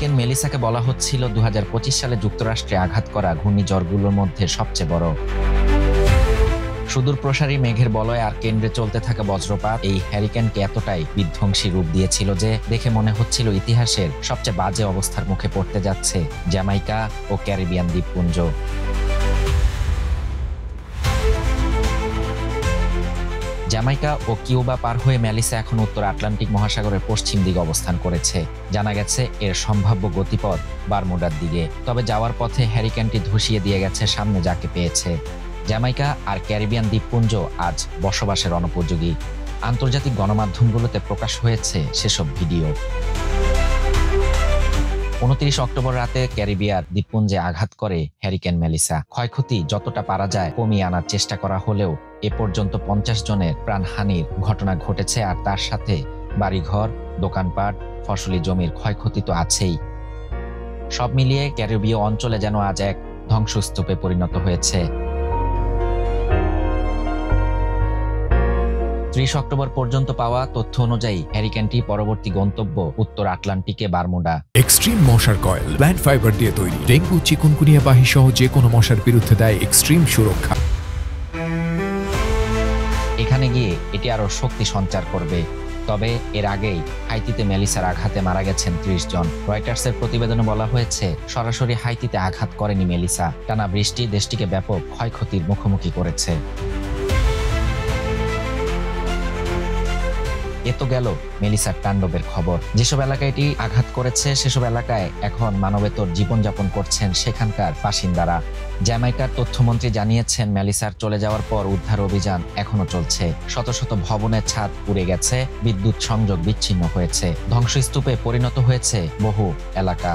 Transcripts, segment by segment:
Hurricane মেলিসাকে বলা হচ্ছিল 2025 সালে যুক্তরাষ্ট্রে আঘাত করা ঘূর্ণিঝড়গুলোর মধ্যে সবচেয়ে বড়। সুদূর প্রসারী মেঘের বলয় আর কেন্দ্রে চলতে থাকা বজ্রপাত এই হ্যারিকেনকে এতটাই বিধ্বংসী রূপ দিয়েছিল যে দেখে মনে হচ্ছিল ইতিহাসের সবচেয়ে বাজে অবস্থার মুখে পড়তে যাচ্ছে জ্যামাইকা ও ক্যারিবিয়ান দ্বীপপুঞ্জ। জ্যামাইকা ও কিউবা পার হয়ে মেলিসা এখন উত্তর আটলান্টিক মহাসাগরের পশ্চিম দিকে অবস্থান করেছে। জানা গেছে এর সম্ভাব্য গতিপথ বারমুডার দিকে। তবে যাওয়ার পথে হ্যারিকেনটি ধসিয়ে দিয়ে গেছে সামনে যাকে পেয়েছে। জ্যামাইকা আর ক্যারিবিয়ান দ্বীপপুঞ্জ আজ বসবাসের অনুপযোগী। আন্তর্জাতিক গণমাধ্যমগুলোতে প্রকাশ হয়েছে সেসব ভিডিও। 29 অক্টোবর রাতে ক্যারিবিয়ার দ্বীপপুঞ্জে আঘাত করে হ্যারিকেন মেলিসা। ক্ষয়ক্ষতি যতটা পারা যায় কমিয়ে আনার চেষ্টা করা হলেও এ পর্যন্ত 50 জনের প্রাণহানির ঘটনা ঘটেছে, আর তার সাথে বাড়িঘর, দোকানপাট, ফসলি জমির ক্ষয়ক্ষতি তো আছেই। সব মিলিয়ে ক্যারিবীয় অঞ্চলে যেন আজ এক ধ্বংসস্তূপে পরিণত হয়েছে। 30 অক্টোবর পর্যন্ত পাওয়া তথ্য অনুযায়ী হ্যারিকেনটি পরবর্তী গন্তব্য উত্তর আটলান্টিকে বারমুডা। এক্সট্রিম মশার কয়েল প্ল্যান্ট ফাইবার দিয়ে তৈরি। ডেঙ্গু, চিকুনগুনিয়া বাহি সহ যে কোনো মশার বিরুদ্ধে দেয় এক্সট্রিম সুরক্ষা। এখানে গিয়ে এটি আরো শক্তি সঞ্চার করবে। তবে এর আগেই হাইতিতে মেলিসার আঘাতে মারা গেছেন 30 জন। রয়টার্সের প্রতিবেদনে বলা হয়েছে সরাসরি হাইতিতে আঘাত করেনি মেলিসা। টানা বৃষ্টি দেশটিকে ব্যাপক ক্ষয়ক্ষতির মুখোমুখি করেছে। এ তো গেল মেলিসার তাণ্ডবের খবর। যেসব এলাকায় এটি আঘাত করেছে সেসব এলাকায় এখন মানবেতর জীবনযাপন করছেন সেখানকার বাসিন্দারা। জ্যামাইকার তথ্যমন্ত্রী জানিয়েছেন মেলিসার চলে যাওয়ার পর উদ্ধার অভিযান এখনো চলছে। শত শত ভবনের ছাদ পুড়ে গেছে, বিদ্যুৎ সংযোগ বিচ্ছিন্ন হয়েছে, ধ্বংসস্তূপে পরিণত হয়েছে বহু এলাকা।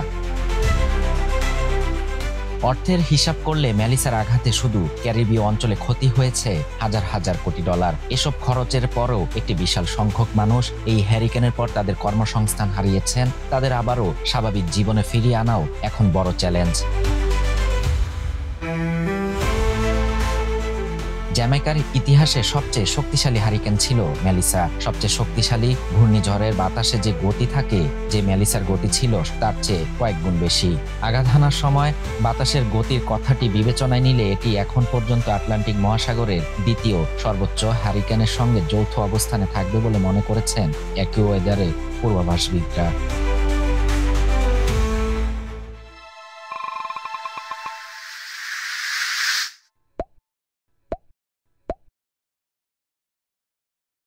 অর্থের হিসাব করলে মেলিসার আঘাতে শুধু ক্যারিবীয় অঞ্চলে ক্ষতি হয়েছে হাজার হাজার কোটি ডলার। এসব খরচের পরও একটি বিশাল সংখ্যক মানুষ এই হ্যারিকেনের পর তাদের কর্মসংস্থান হারিয়েছেন। তাদের আবারও স্বাভাবিক জীবনে ফিরিয়ে আনাও এখন বড় চ্যালেঞ্জ। জ্যামাইকার ইতিহাসে সবচেয়ে শক্তিশালী হারিকেন ছিল মেলিসা। সবচেয়ে শক্তিশালী ঘূর্ণিঝড়ের বাতাসে যে গতি থাকে, যে মেলিসার গতি ছিল তার চেয়ে কয়েক গুণ বেশি। আঘাত হানার সময় বাতাসের গতির কথাটি বিবেচনায় নিলে এটি এখন পর্যন্ত আটলান্টিক মহাসাগরের দ্বিতীয় সর্বোচ্চ হারিকেনের সঙ্গে যৌথ অবস্থানে থাকবে বলে মনে করেছেন অ্যাকিউওয়েদারের পূর্বাভাসবিদরা।